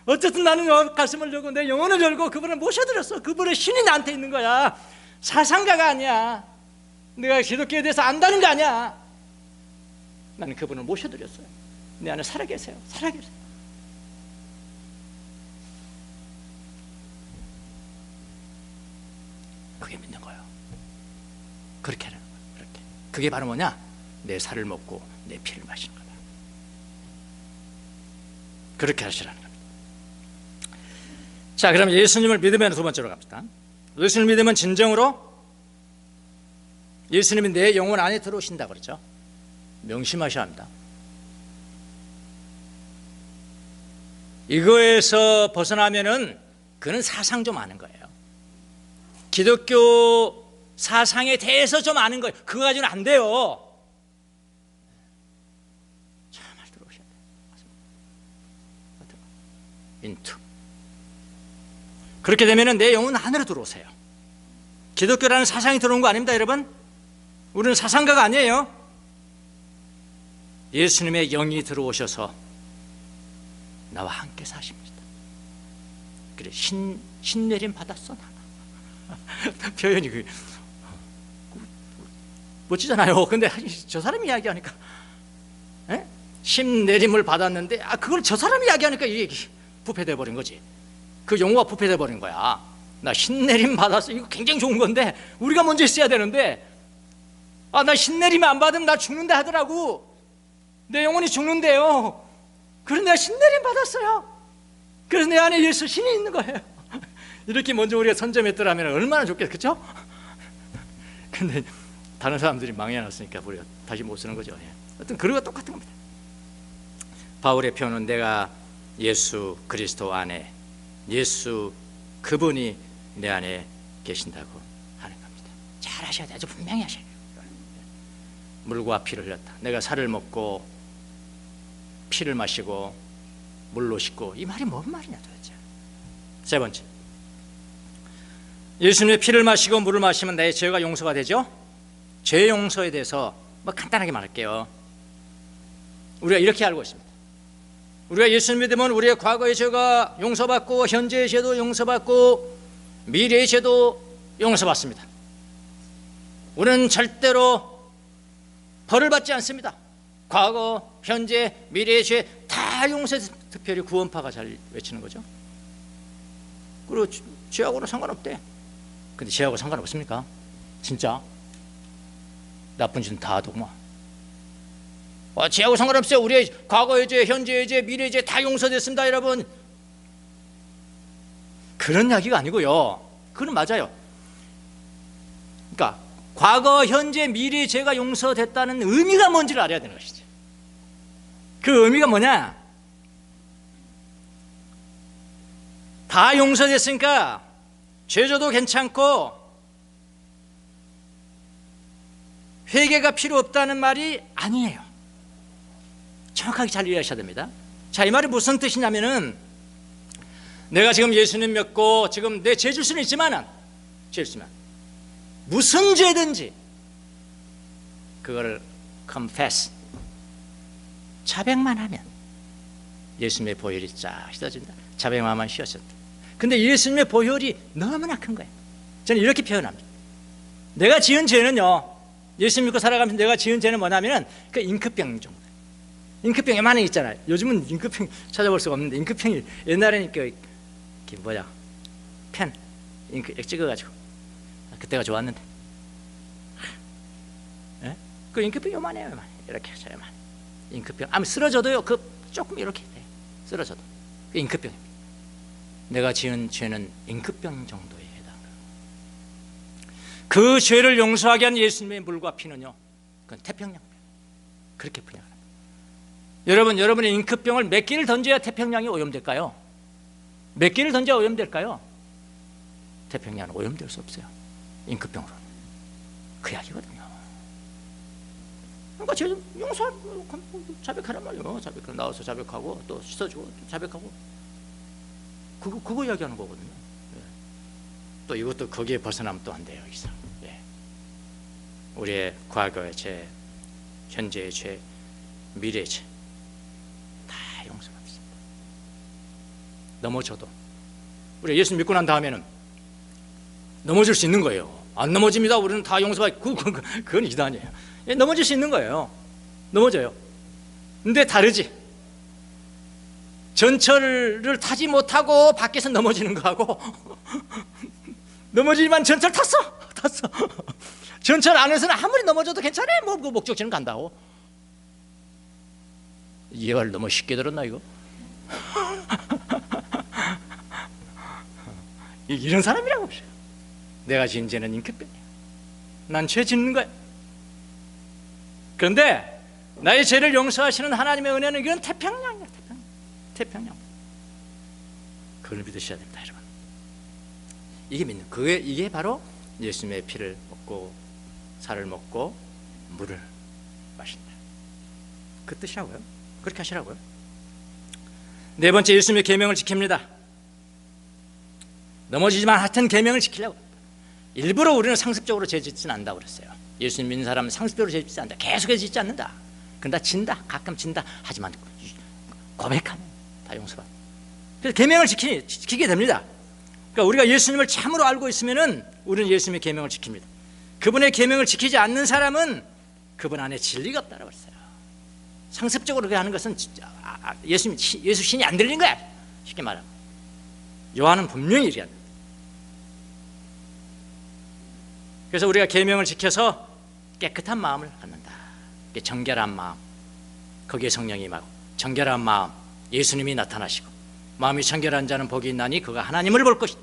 어쨌든 나는 가슴을 열고 내 영혼을 열고 그분을 모셔드렸어. 그분의 신이 나한테 있는 거야. 사상가가 아니야. 내가 기독교에 대해서 안다는 거 아니야. 나는 그분을 모셔드렸어요. 내 안에 살아계세요. 그게 믿는 거예요. 그렇게 하는 거예요. 그게 바로 뭐냐? 내 살을 먹고 내 피를 마시는 거다. 그렇게 하시라는 겁니다. 자, 그럼 예수님을 믿으면 두 번째로 갑시다. 예수님을 믿으면 진정으로 예수님이 내 영혼 안에 들어오신다 그러죠. 명심하셔야 합니다. 이거에서 벗어나면은 그는 사상 좀 아는 거예요. 기독교 사상에 대해서 좀 아는 거예요. 그거 가지고는 안 돼요. 잘 들어오셔야 돼요. 인투. 그렇게 되면은 내 영혼 안으로 들어오세요. 기독교라는 사상이 들어온 거 아닙니다, 여러분. 우리는 사상가가 아니에요. 예수님의 영이 들어오셔서 나와 함께 사십니다. 그래, 신내림 받았어. 표현이 멋지잖아요. 근데 저 사람이 이야기하니까 신내림을 받았는데 그걸 저 사람이 이야기하니까 이게 부패돼 버린 거지. 그 용어가 부패돼 버린 거야. 나 신내림 받았어. 이거 굉장히 좋은 건데 우리가 먼저 있어야 되는데 나 신내림 안 받으면 나 죽는다 하더라고. 내 영혼이 죽는데요. 그래서 내가 신내림 받았어요. 그래서 내 안에 예수 신이 있는 거예요. 이렇게 먼저 우리가 선점했더라면 얼마나 좋겠죠? 근데 다른 사람들이 망해놨으니까 우리가 다시 못 쓰는 거죠. 하여튼 그거와 똑같은 겁니다. 바울의 표현은 내가 예수 그리스도 안에, 예수 그분이 내 안에 계신다고 하는 겁니다. 잘 하셔야 돼요. 아주 분명히 하셔야 돼요. 물과 피를 흘렸다. 내가 살을 먹고 피를 마시고 물로 씻고, 이 말이 뭔 말이냐 도대체. 세 번째, 예수님의 피를 마시고 물을 마시면 내 죄가 용서가 되죠. 죄 용서에 대해서 간단하게 말할게요. 우리가 이렇게 알고 있습니다. 우리가 예수를 믿으면 우리의 과거의 죄가 용서받고 현재의 죄도 용서받고 미래의 죄도 용서받습니다. 우리는 절대로 벌을 받지 않습니다. 과거, 현재, 미래의 죄 다 용서해서 특별히 구원파가 잘 외치는 거죠. 그리고 죄하고는 상관없대. 근데 죄하고 상관없습니까? 진짜 나쁜 짓은 다 하더구만. 죄하고 상관없어요. 우리의 과거의 죄, 현재의 죄, 미래의 죄 다 용서됐습니다, 여러분. 그런 이야기가 아니고요. 그건 맞아요. 그러니까 과거, 현재, 미래의 죄가 용서됐다는 의미가 뭔지를 알아야 되는 것이죠. 그 의미가 뭐냐? 다 용서됐으니까 죄져도 괜찮고 회개가 필요 없다는 말이 아니에요. 정확하게 잘 이해하셔야 됩니다. 자, 이 말이 무슨 뜻이냐면은 내가 지금 예수님 믿고 지금 내 죄 질 수는 있지만 무슨 죄든지 그거를 confess 자백만 하면 예수님의 보혈이 쫙 씻어진다. 자백만 씻어진다. 근데 예수님의 보혈이 너무나 큰 거예요. 저는 이렇게 표현합니다. 내가 지은 죄는요, 예수 믿고 살아가면서 내가 지은 죄는 뭐냐면은 그 잉크병 정도. 잉크병 많이 있잖아요. 요즘은 잉크병 찾아볼 수가 없는데 잉크병이 옛날에는 그 뭐야 펜 잉크 찍어가지고 그때가 좋았는데 예? 그 잉크병 요만해요. 이렇게 저요만 잉크병 아무 쓰러져도요 그 조금 이렇게 돼. 쓰러져도 그 잉크병입니다. 내가 지은 죄는 잉크병 정도에 해당합니다. 그 죄를 용서하게 한 예수님의 물과 피는요 그건 태평양 그렇게 분양합니다. 여러분의 잉크병을 몇 개를 던져야 태평양이 오염될까요? 몇 개를 던져야 오염될까요? 태평양은 오염될 수 없어요. 잉크병으로. 그 이야기거든요. 그러니까 죄 용서 자백하란 말이에요. 자백하라 나와서 자백하고 또 씻어주고 또 자백하고 그거 이야기하는 거거든요. 예. 또 이것도 거기에 벗어나면 또 안 돼요. 이 사람. 예. 우리의 과거의 죄, 현재의 죄, 미래의 죄 다 용서받습니다. 넘어져도 우리 예수 믿고 난 다음에는 넘어질 수 있는 거예요. 안 넘어집니다. 우리는 다 용서받고 그건 이단이에요. 예, 넘어질 수 있는 거예요. 넘어져요. 근데 다르지. 전철을 타지 못하고 밖에서 넘어지는 거하고 넘어지지만 전철 탔어. 전철 안에서는 아무리 넘어져도 괜찮아. 뭐 그 목적지는 간다고. 이해가 너무 쉽게 들었나 이거? 이런 사람이라고 보세요. 내가 지은 죄는 잉크병이야. 난 죄 짓는 거야. 그런데 나의 죄를 용서하시는 하나님의 은혜는 이건 태평양이야. 태평양. 그걸 믿으셔야 됩니다, 여러분. 이게 믿는 이게 바로 예수님의 피를 먹고 살을 먹고 물을 마신다. 그 뜻이라고요. 그렇게 하시라고요. 네 번째, 예수님의 계명을 지킵니다. 넘어지지만 하여튼 계명을 지키려고. 일부러 우리는 상습적으로 죄 짓지는 않는다고 그랬어요. 예수님 믿는 사람은 상습적으로 죄 짓지 않는다. 계속해서 짓지 않는다. 그러다 진다. 가끔 진다. 하지만 고백하면 다 용서받아. 그래서 계명을 지키게 됩니다. 그러니까 우리가 예수님을 참으로 알고 있으면은 우리는 예수님의 계명을 지킵니다. 그분의 계명을 지키지 않는 사람은 그분 안에 진리가 없다고 그랬어요. 상습적으로 그렇게 하는 것은 예수 신이 안 들린 거야. 쉽게 말하면. 요한은 분명히 얘기합니다. 그래서 우리가 계명을 지켜서 깨끗한 마음을 갖는다. 정결한 마음, 거기에 성령이 임하고 정결한 마음, 예수님이 나타나시고 마음이 정결한 자는 복이 있나니 그가 하나님을 볼 것이다.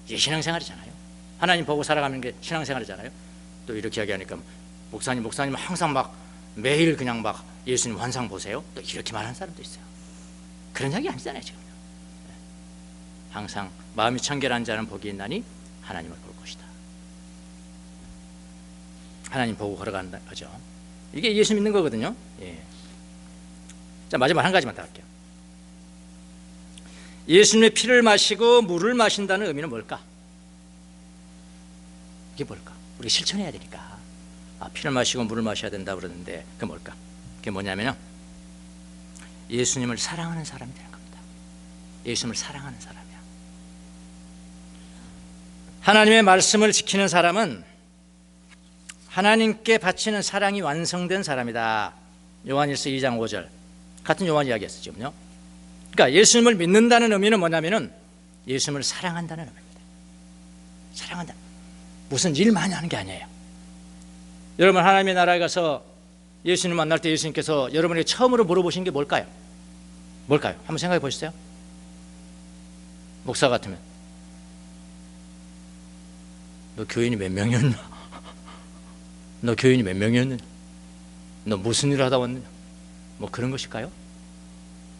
이게 신앙생활이잖아요. 하나님 보고 살아가는 게 신앙생활이잖아요. 또 이렇게 이야기하니까 목사님 항상 막 매일 그냥 막 예수님 환상 보세요. 또 이렇게 말하는 사람도 있어요. 그런 이야기 아니잖아요 지금. 항상 마음이 정결한 자는 복이 있나니 하나님을 볼 것이다. 하나님 보고 걸어간다 거죠. 이게 예수 믿는 거거든요. 예. 자, 마지막 한 가지만 더 할게요. 예수님의 피를 마시고 물을 마신다는 의미는 뭘까? 이게 뭘까? 우리가 실천해야 되니까. 피를 마시고 물을 마셔야 된다고 그러는데 그게 뭘까? 그게 뭐냐면요, 예수님을 사랑하는 사람이 되는 겁니다. 예수님을 사랑하는 사람이야. 하나님의 말씀을 지키는 사람은 하나님께 바치는 사랑이 완성된 사람이다. 요한일서 2장 5절 같은 요한 이야기였어요 지금요. 그러니까 예수님을 믿는다는 의미는 뭐냐면은 예수님을 사랑한다는 의미입니다. 사랑한다. 무슨 일 많이 하는 게 아니에요. 여러분 하나님의 나라에 가서 예수님 만날 때 예수님께서 여러분에게 처음으로 물어보신 게 뭘까요? 뭘까요? 한번 생각해 보시죠. 목사 같으면 너 교인이 몇 명이었냐? 너 교인이 몇 명이었느냐? 너 무슨 일을 하다 왔느냐? 뭐 그런 것일까요?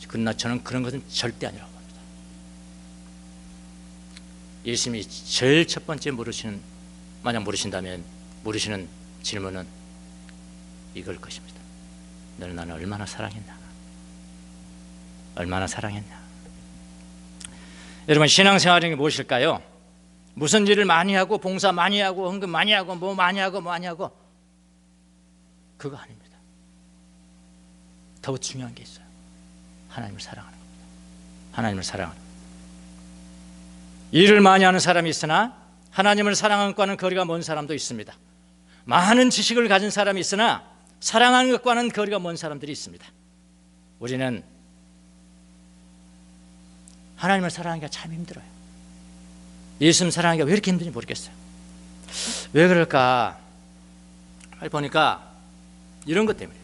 그러나 저는 그런 것은 절대 아니라고 봅니다. 예수님이 제일 첫 번째 만약 물으신다면 물으시는 질문은 이걸 것입니다. 너는 나를 얼마나 사랑했나? 얼마나 사랑했나? 여러분 신앙생활이 무엇일까요? 무슨 일을 많이 하고 봉사 많이 하고 헌금 많이 하고 뭐 많이 하고 그거 아닙니다. 더 중요한 게 있어요. 하나님을 사랑하는 겁니다. 하나님을 사랑하는 겁니다. 일을 많이 하는 사람이 있으나 하나님을 사랑하는 것과는 거리가 먼 사람도 있습니다. 많은 지식을 가진 사람이 있으나 사랑하는 것과는 거리가 먼 사람들이 있습니다. 우리는 하나님을 사랑하기가 참 힘들어요. 예수님 사랑하기가 왜 이렇게 힘든지 모르겠어요. 왜 그럴까? 보니까 이런 것 때문에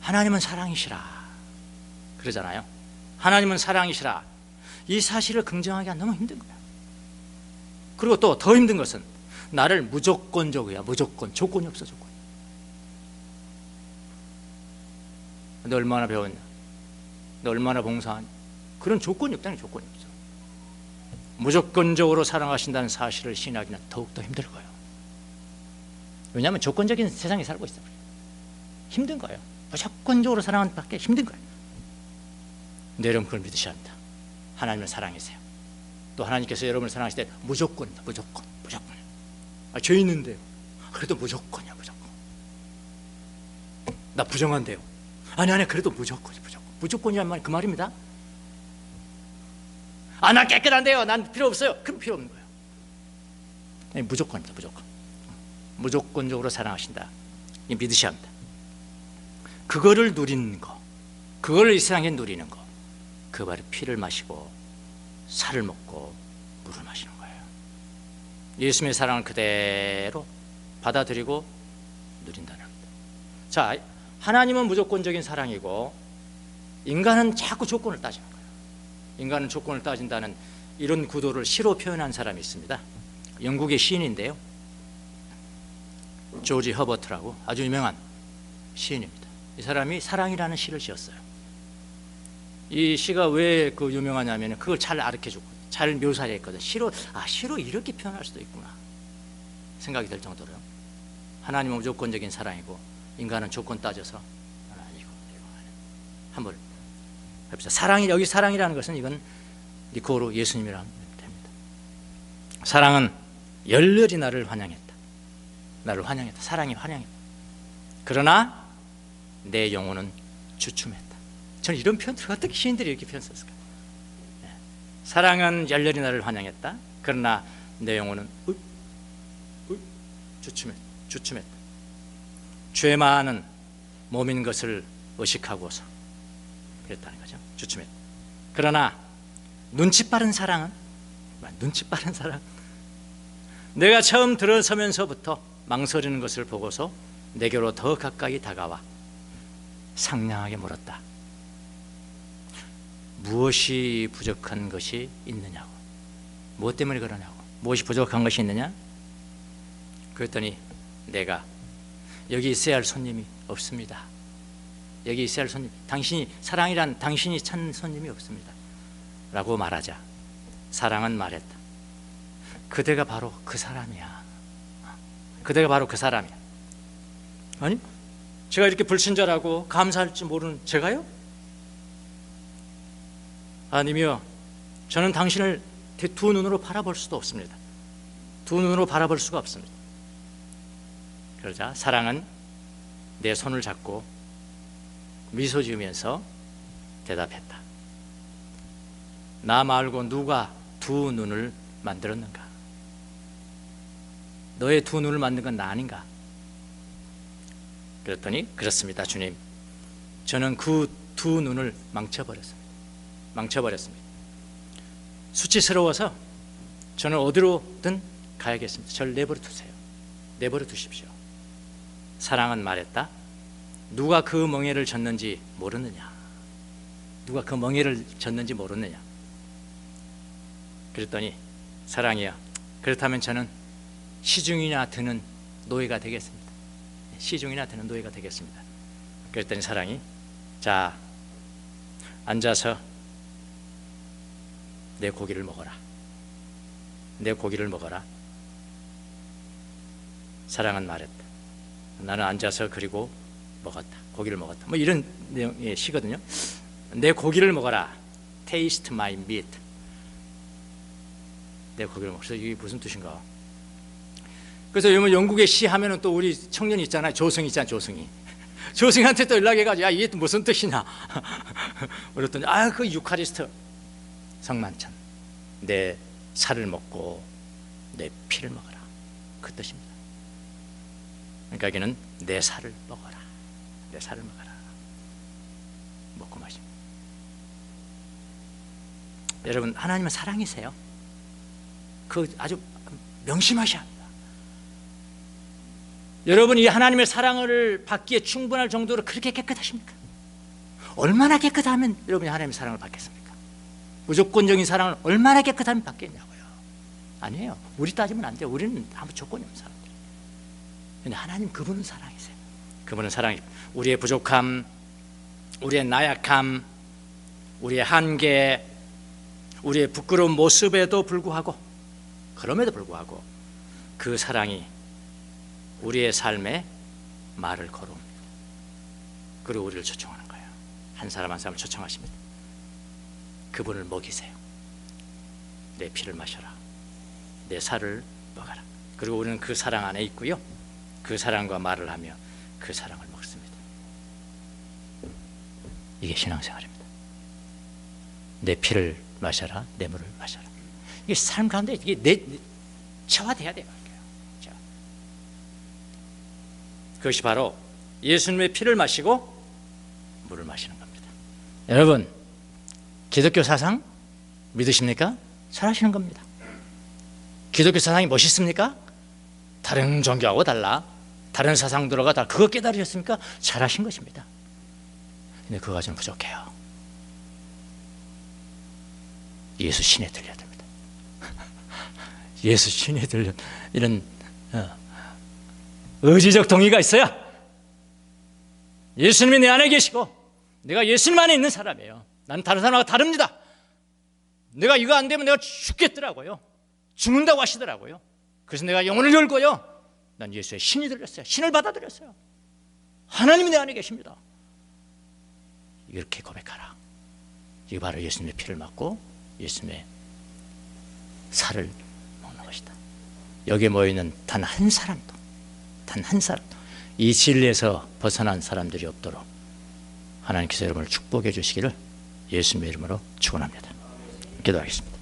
하나님은 사랑이시라 그러잖아요. 하나님은 사랑이시라. 이 사실을 긍정하기가 너무 힘든 거야. 그리고 또 더 힘든 것은 나를 무조건적이야. 무조건. 조건이 없어. 조건이. 너 얼마나 배웠냐? 너 얼마나 봉사하냐? 그런 조건이 없다는 조건이 없어. 무조건적으로 사랑하신다는 사실을 시인하기는 더욱더 힘들 거예요. 왜냐하면 조건적인 세상에 살고 있어요. 힘든 거예요. 무조건적으로 사랑하는 밖에 힘든 거예요. 근데 여러분 그걸 믿으셔야 합니다. 하나님을 사랑하세요. 또 하나님께서 여러분을 사랑하실 때 무조건이다. 무조건. 죄 있는데요. 그래도 무조건이야. 무조건. 나 부정한데요. 아니 그래도 무조건이야. 무조건이란 말이 그 말입니다. 나 깨끗한데요. 난 필요 없어요. 그럼 필요 없는 거예요. 아니, 무조건입니다. 무조건. 무조건적으로 사랑하신다. 믿으셔야 합니다. 그거를 누리는 거, 그걸 이 세상에 누리는 거, 그 바로 피를 마시고 살을 먹고 물을 마시는 거예요. 예수님의 사랑을 그대로 받아들이고 누린다는 겁니다. 자, 하나님은 무조건적인 사랑이고 인간은 자꾸 조건을 따지는 거예요. 인간은 조건을 따진다는 이런 구도를 시로 표현한 사람이 있습니다. 영국의 시인인데요. 조지 허버트라고 아주 유명한 시인입니다. 이 사람이 사랑이라는 시를 지었어요. 이 시가 왜 그 유명하냐면 그걸 잘 가르쳐주고 잘 묘사를 했거든. 시로 이렇게 표현할 수도 있구나 생각이 들 정도로요. 하나님은 무조건적인 사랑이고 인간은 조건 따져서 이거 한번 해봅시다. 여기 사랑이라는 것은 이건 니코로 예수님이라 하면 됩니다. 사랑은 열렬히 나를 환영했다. 사랑이 환영했다. 그러나 내 영혼은 주춤했다. 저는 이런 표현들 어떻게 시인들이 이렇게 표현 썼을까? 사랑은 열렬히 나를 환영했다. 그러나 내 영혼은 주춤했다. 죄 많은 몸인 것을 의식하고서 그랬다는 거죠. 주춤했다. 그러나 눈치 빠른 사랑은 내가 처음 들어서면서부터 망설이는 것을 보고서 내게로 더 가까이 다가와 상냥하게 물었다. 무엇이 부족한 것이 있느냐고. 무엇 때문에 그러냐고. 무엇이 부족한 것이 있느냐? 그랬더니 내가 여기 있어야 할 손님이 없습니다. 여기 있어야 할 손님, 사랑이란 당신이 찾는 손님이 없습니다 라고 말하자 사랑은 말했다. 그대가 바로 그 사람이야. 아니, 제가 이렇게 불친절하고 감사할 줄 모르는 제가요? 아니며 저는 당신을 두 눈으로 바라볼 수도 없습니다. 두 눈으로 바라볼 수가 없습니다. 그러자 사랑은 내 손을 잡고 미소 지으면서 대답했다. 나 말고 누가 두 눈을 만들었는가? 너의 두 눈을 만든 건 나 아닌가? 그랬더니 그렇습니다, 주님. 저는 그 두 눈을 망쳐버렸습니다. 수치스러워서 저는 어디로든 가야겠습니다. 저를 내버려 두세요. 내버려 두십시오. 사랑은 말했다. 누가 그 멍에를 졌는지 모르느냐? 누가 그 멍에를 졌는지 모르느냐? 그랬더니 사랑이야, 그렇다면 저는 시중이나 드는 노예가 되겠습니다. 시중이나 드는 노예가 되겠습니다. 그랬더니 사랑이, 자, 앉아서 내 고기를 먹어라. 내 고기를 먹어라. 사랑은 말했다. 나는 앉아서 그리고 먹었다. 고기를 먹었다. 뭐 이런 내용의 시거든요. 내 고기를 먹어라. Taste my meat. 내 고기를 먹어서 이게 무슨 뜻인가? 그래서 영국의 시 하면은 또 우리 청년이 있잖아요. 조승이 있잖아요. 조승이한테 또 연락해가지고, 야, 이게 또 무슨 뜻이냐? 그랬더니, 그 유카리스트 성만찬, 내 살을 먹고 내 피를 먹어라, 그 뜻입니다. 그러니까 여기는 내 살을 먹어라, 내 살을 먹어라, 먹고 마십니다. 여러분, 하나님은 사랑이세요. 그 아주 명심하셔야 합니다. 여러분이 하나님의 사랑을 받기에 충분할 정도로 그렇게 깨끗하십니까? 얼마나 깨끗하면 여러분이 하나님의 사랑을 받겠습니까? 무조건적인 사랑을 얼마나 깨끗하면 받겠냐고요? 아니에요. 우리 따지면 안 돼요. 우리는 아무 조건이 없는 사람들. 근데 하나님, 그분은 사랑이세요. 그분은 사랑이, 우리의 부족함, 우리의 나약함, 우리의 한계, 우리의 부끄러운 모습에도 불구하고, 그럼에도 불구하고 그 사랑이 우리의 삶에 말을 걸어옵니다. 그리고 우리를 초청하는 거예요. 한 사람 한 사람을 초청하십니다. 그분을 먹이세요. 내 피를 마셔라. 내 살을 먹어라. 그리고 우리는 그 사랑 안에 있고요. 그 사랑과 말을 하며 그 사랑을 먹습니다. 이게 신앙생활입니다. 내 피를 마셔라. 내 물을 마셔라. 이게 삶 가운데 이게 체화돼야 돼요. 그것이 바로 예수님의 피를 마시고 물을 마시는 겁니다. 여러분, 기독교 사상 믿으십니까? 잘하시는 겁니다. 기독교 사상이 멋있습니까? 다른 종교하고 달라, 다른 사상들과 달라, 그거 깨달으셨습니까? 잘하신 것입니다. 근데 그거가 좀 부족해요. 예수 신에 들려야 됩니다. 예수 신에 들려, 이런 의지적 동의가 있어야 예수님이 내 안에 계시고 내가 예수님 안에 있는 사람이에요. 나는 다른 사람하고 다릅니다. 내가 이거 안 되면 내가 죽겠더라고요. 죽는다고 하시더라고요. 그래서 내가 영혼을 열고요, 난 예수의 신이 들렸어요. 신을 받아들였어요. 하나님이 내 안에 계십니다. 이렇게 고백하라. 이게 바로 예수님의 피를 맞고 예수님의 살을 먹는 것이다. 여기에 모여있는 단 한 사람도, 단 한 사람도 이 진리에서 벗어난 사람들이 없도록 하나님께서 여러분을 축복해 주시기를 예수님의 이름으로 축원합니다. 기도하겠습니다.